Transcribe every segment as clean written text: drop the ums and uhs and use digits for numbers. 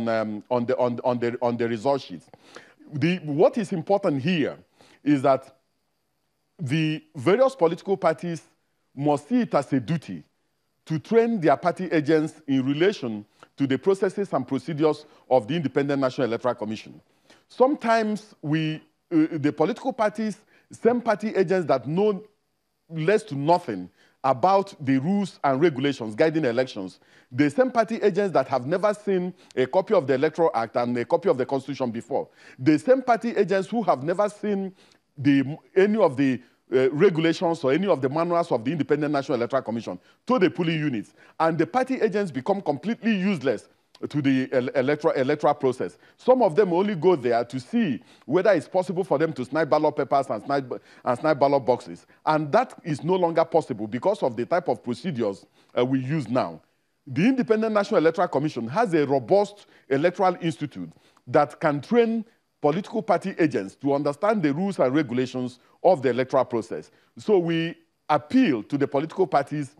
the result sheets. What is important here is that the various political parties must see it as a duty to train their party agents in relation to the processes and procedures of the Independent National Electoral Commission. Sometimes the political parties send party agents that know less to nothing about the rules and regulations guiding elections. They send party agents that have never seen a copy of the Electoral Act and a copy of the Constitution before. They send party agents who have never seen any of the regulations or any of the manuals of the Independent National Electoral Commission to the polling units. And the party agents become completely useless to the electoral process. Some of them only go there to see whether it's possible for them to snipe ballot papers and snipe ballot boxes. And that is no longer possible because of the type of procedures we use now. The Independent National Electoral Commission has a robust electoral institute that can train political party agents to understand the rules and regulations of the electoral process. So we appeal to the political parties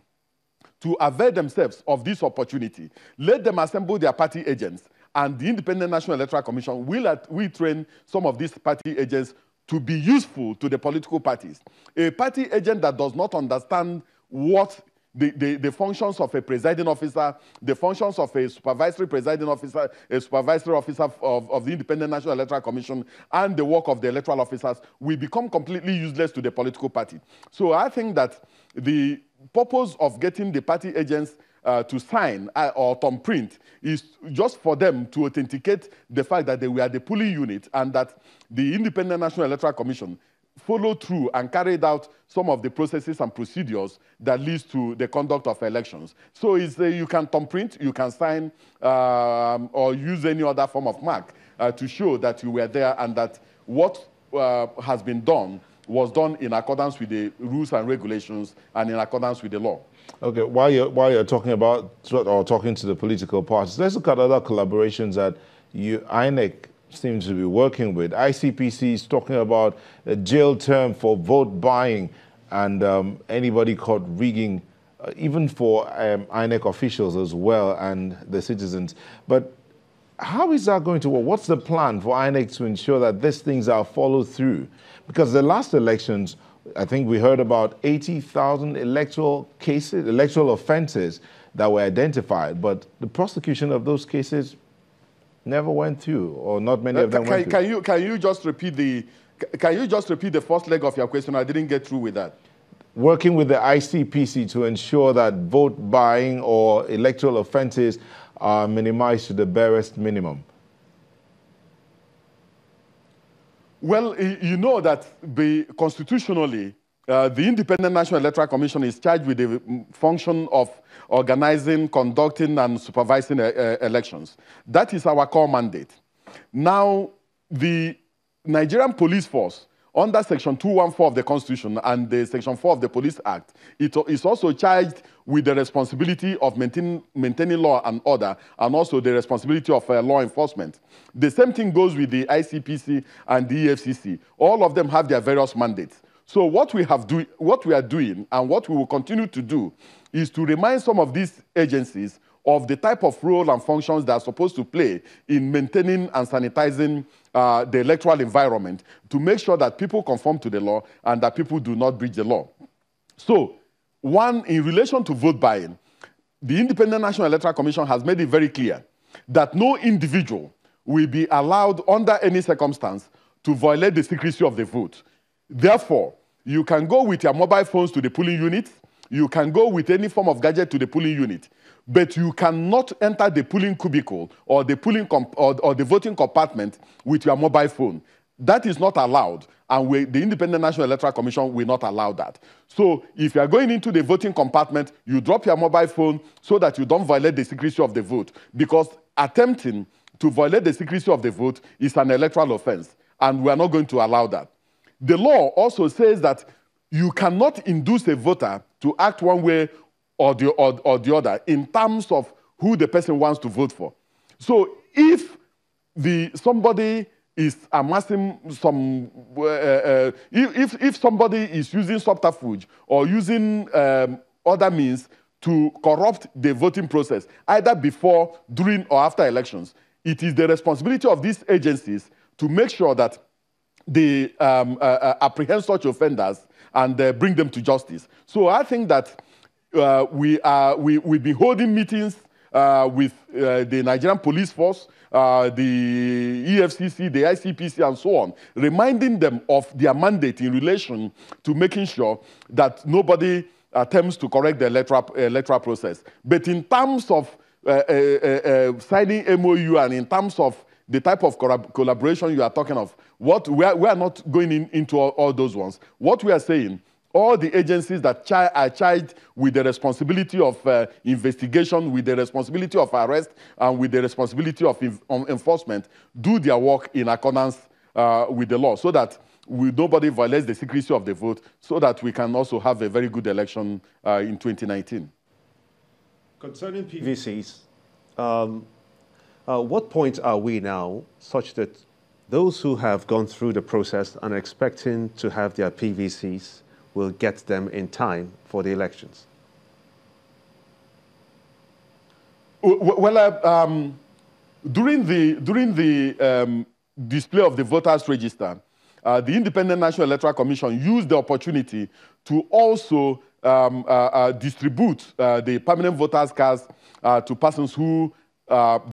to avail themselves of this opportunity. Let them assemble their party agents, and the Independent National Electoral Commission will train some of these party agents to be useful to the political parties. A party agent that does not understand what the functions of a presiding officer, the functions of a supervisory presiding officer, a supervisory officer of the Independent National Electoral Commission, and the work of the electoral officers will become completely useless to the political party. So I think that the purpose of getting the party agents to sign or thumbprint is just for them to authenticate the fact that they were the polling unit and that the Independent National Electoral Commission followed through and carried out some of the processes and procedures that leads to the conduct of elections. So you can thumbprint, you can sign, or use any other form of mark to show that you were there and that what has been done was done in accordance with the rules and regulations and in accordance with the law. Okay, while you're talking about or talking to the political parties, let's look at other collaborations that INEC seems to be working with. ICPC is talking about a jail term for vote buying and anybody caught rigging, even for INEC officials as well and the citizens. But how is that going to work? What's the plan for INEC to ensure that these things are followed through? Because the last elections, I think we heard about 80,000 electoral offenses that were identified, but the prosecution of those cases never went through, or not many of them went through. Can you just repeat the first leg of your question? I didn't get through with that. Working with the ICPC to ensure that vote buying or electoral offenses are minimized to the barest minimum. Well, you know that constitutionally, the Independent National Electoral Commission is charged with the function of organizing, conducting, and supervising elections. That is our core mandate. Now, the Nigerian police force, under Section 214 of the Constitution and the Section 4 of the Police Act, it is also charged with the responsibility of maintaining law and order, and also the responsibility of law enforcement. The same thing goes with the ICPC and the EFCC. All of them have their various mandates. So what we are doing and what we will continue to do is to remind some of these agencies of the type of role and functions they are supposed to play in maintaining and sanitizing the electoral environment to make sure that people conform to the law and that people do not breach the law. So, one, in relation to vote buying, the Independent National Electoral Commission has made it very clear that no individual will be allowed under any circumstance to violate the secrecy of the vote. Therefore, you can go with your mobile phones to the polling unit, you can go with any form of gadget to the polling unit, but you cannot enter the polling cubicle or the the voting compartment with your mobile phone. That is not allowed, and the Independent National Electoral Commission will not allow that. So if you are going into the voting compartment, you drop your mobile phone so that you don't violate the secrecy of the vote, because attempting to violate the secrecy of the vote is an electoral offense, and we are not going to allow that. The law also says that you cannot induce a voter to act one way or the other in terms of who the person wants to vote for. So if somebody is amassing some, if somebody is using subterfuge or using other means to corrupt the voting process, either before, during, or after elections, it is the responsibility of these agencies to make sure that they apprehend such offenders and bring them to justice. So I think that we'll be holding meetings with the Nigerian police force, the EFCC, the ICPC, and so on, reminding them of their mandate in relation to making sure that nobody attempts to correct the electoral process. But in terms of signing MOU and in terms of the type of collaboration you are talking of, we are not going into all those ones. What we are saying, all the agencies that are charged with the responsibility of investigation, with the responsibility of arrest, and with the responsibility of enforcement, do their work in accordance with the law, so that nobody violates the secrecy of the vote, so that we can also have a very good election in 2019. Concerning PVCs, what point are we now such that those who have gone through the process and are expecting to have their PVCs will get them in time for the elections? Well, during the display of the voters' register, the Independent National Electoral Commission used the opportunity to also distribute the permanent voters' cards to persons who